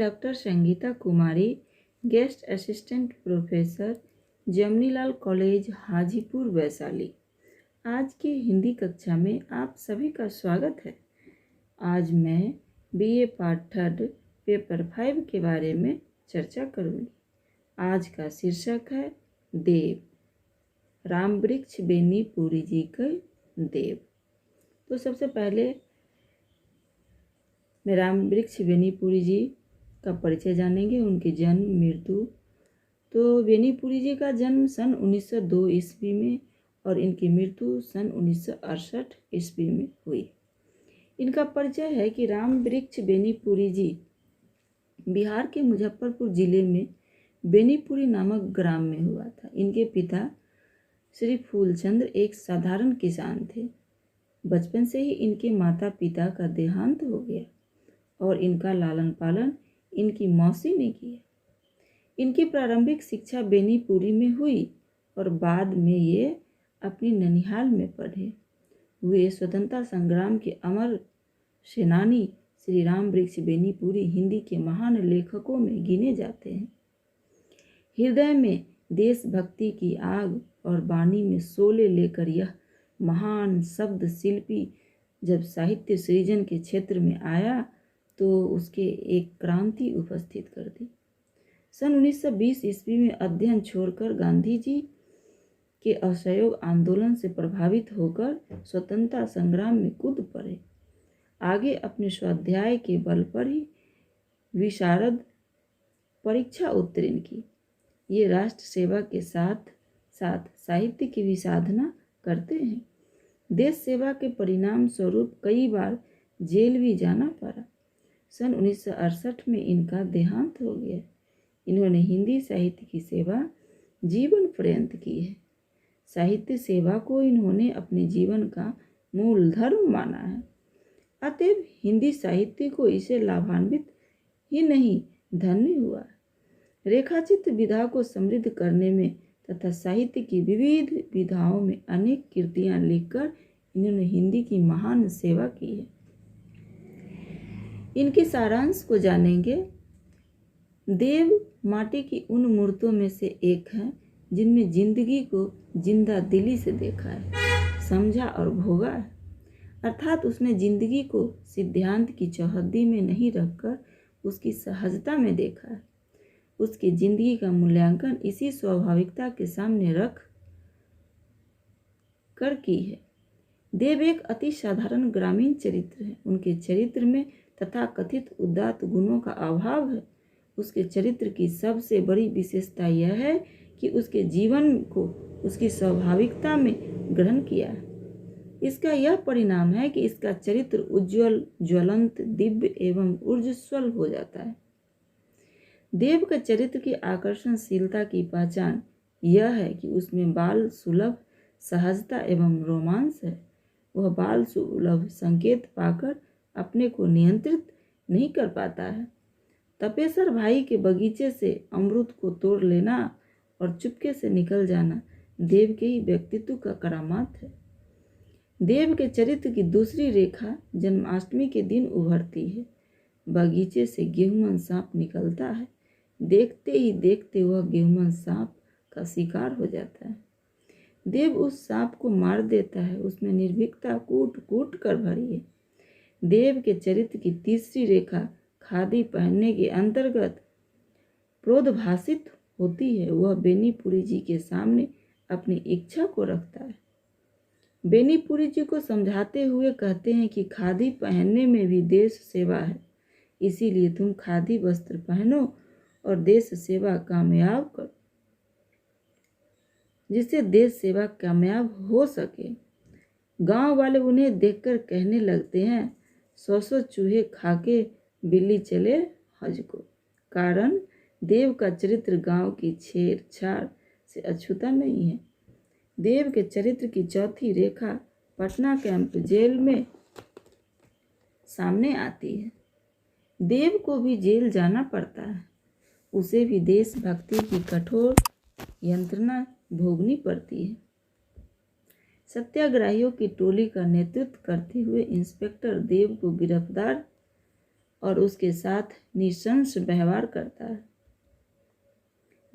Doctor Sangeeta Kumari, guest assistant professor, Jamnilal college, Hajipur, Vaishali. आज की हिंदी कक्षा में आप सभी का स्वागत है। आज मैं बीए पार्ट 3 पेपर 5 के बारे में चर्चा करूँगी। आज का शीर्षक है देव, राम वृक्ष बेनी पुरी जी के देव। तो सबसे पहले मैं राम वृक्ष बेनी पुरी जी का परिचय जानेंगे, उनकी जन्म मृत्यु। तो बेनी पुरी जी का जन्म सन 1902 ईस्वी में और इनकी मृत्यु सन 1968 ईस्वी में हुई। इनका परिचय है कि राम वृक्ष बेनी पुरी जी बिहार के मुजफ्फरपुर जिले में बेनीपुरी नामक ग्राम में हुआ था। इनके पिता श्री फूलचंद्र एक साधारण किसान थे। बचपन से ही इनके माता पिता का देहांत हो गया और इनका लालन पालन इनकी मौसी ने किया। इनकी प्रारंभिक शिक्षा बेनीपुरी में हुई और बाद में ये अपनी ननिहाल में पढ़े। वे स्वतंत्रता संग्राम के अमर सेनानी श्री राम वृक्ष बेनीपुरी हिंदी के महान लेखकों में गिने जाते हैं। हृदय में देशभक्ति की आग और वाणी में शोले लेकर यह महान शब्द शिल्पी जब साहित्य सृजन के क्षेत्र में आया तो उसके एक क्रांति उपस्थित कर दी। सन 1920 ईस्वी में अध्ययन छोड़कर गांधी जी के असहयोग आंदोलन से प्रभावित होकर स्वतंत्रता संग्राम में कूद पड़े। आगे अपने स्वाध्याय के बल पर ही विशारद परीक्षा उत्तीर्ण की। ये राष्ट्र सेवा के साथ साथ साहित्य की भी साधना करते हैं। देश सेवा के परिणाम स्वरूप कई बार जेल भी जाना पड़ा। सन 1968 में इनका देहांत हो गया। इन्होंने हिंदी साहित्य की सेवा जीवन पर्यंत की है। साहित्य सेवा को इन्होंने अपने जीवन का मूल धर्म माना है। अतएव हिंदी साहित्य को इसे लाभान्वित ही नहीं धन्य हुआ। रेखाचित्र विधा को समृद्ध करने में तथा साहित्य की विविध विधाओं में अनेक कृतियां लिखकर इन्होंने हिंदी की महान सेवा की है। इनके सारांश को जानेंगे। देव माटी की उन मूर्तों में से एक है जिनमें जिंदगी को जिंदा दिली से देखा है, समझा और भोगा है। अर्थात उसने जिंदगी को सिद्धांत की चौहद्दी में नहीं रखकर उसकी सहजता में देखा है। उसकी जिंदगी का मूल्यांकन इसी स्वाभाविकता के सामने रख कर की है। देव एक अति साधारण ग्रामीण चरित्र है। उनके चरित्र में तथा कथित उदात्त गुणों का अभाव है। उसके चरित्र की सबसे बड़ी विशेषता यह है कि उसके जीवन को उसकी स्वाभाविकता में ग्रहण किया है। इसका यह परिणाम है कि इसका चरित्र उज्ज्वल, ज्वलंत, दिव्य एवं ऊर्जस्वल हो जाता है। देव का चरित्र की आकर्षणशीलता की पहचान यह है कि उसमें बाल सुलभ सहजता एवं रोमांस है। वह बाल सुलभ संकेत पाकर अपने को नियंत्रित नहीं कर पाता है। तपेश्वर भाई के बगीचे से अमृत को तोड़ लेना और चुपके से निकल जाना देव के ही व्यक्तित्व का करामात है। देव के चरित्र की दूसरी रेखा जन्माष्टमी के दिन उभरती है। बगीचे से गेहूमन सांप निकलता है। देखते ही देखते वह गेहूमन सांप का शिकार हो जाता है। देव उस सांप को मार देता है। उसमें निर्भीकता कूट कूट कर भरी है। देव के चरित्र की तीसरी रेखा खादी पहनने के अंतर्गत प्रोद्भासित होती है। वह बेनीपुरी जी के सामने अपनी इच्छा को रखता है। बेनीपुरी जी को समझाते हुए कहते हैं कि खादी पहनने में भी देश सेवा है, इसीलिए तुम खादी वस्त्र पहनो और देश सेवा कामयाब करो, जिससे देश सेवा कामयाब हो सके। गांव वाले उन्हें देखकर कहने लगते हैं, 100 चूहे खाके बिल्ली चले हज को। कारण देव का चरित्र गांव की छेड़छाड़ से अछूता नहीं है। देव के चरित्र की चौथी रेखा पटना कैंप जेल में सामने आती है। देव को भी जेल जाना पड़ता है। उसे भी देशभक्ति की कठोर यंत्रणा भोगनी पड़ती है। सत्याग्रहियों की टोली का नेतृत्व करते हुए इंस्पेक्टर देव को गिरफ्तार और उसके साथ निशंस व्यवहार करता है।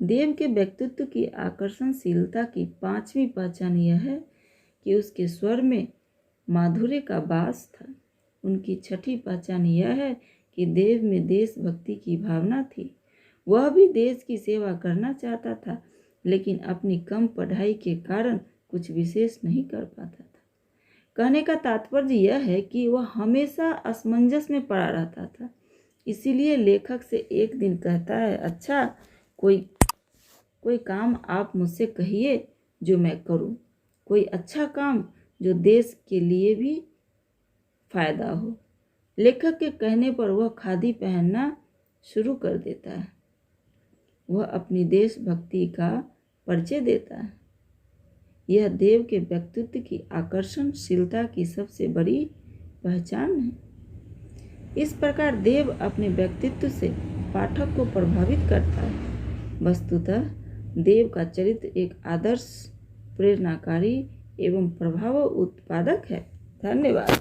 देव के व्यक्तित्व की आकर्षणशीलता की पांचवी पहचान यह है कि उसके स्वर में माधुर्य का वास था। उनकी छठी पहचान यह है कि देव में देशभक्ति की भावना थी। वह भी देश की सेवा करना चाहता था, लेकिन अपनी कम पढ़ाई के कारण कुछ विशेष नहीं कर पाता था। कहने का तात्पर्य यह है कि वह हमेशा असमंजस में पड़ा रहता था। इसीलिए लेखक से एक दिन कहता है, अच्छा कोई काम आप मुझसे कहिए जो मैं करूं, कोई अच्छा काम जो देश के लिए भी फायदा हो। लेखक के कहने पर वह खादी पहनना शुरू कर देता है। वह अपनी देशभक्ति का परिचय देता है। यह देव के व्यक्तित्व की आकर्षणशीलता की सबसे बड़ी पहचान है। इस प्रकार देव अपने व्यक्तित्व से पाठक को प्रभावित करता है। वस्तुतः देव का चरित्र एक आदर्श, प्रेरणाकारी एवं प्रभाव उत्पादक है। धन्यवाद।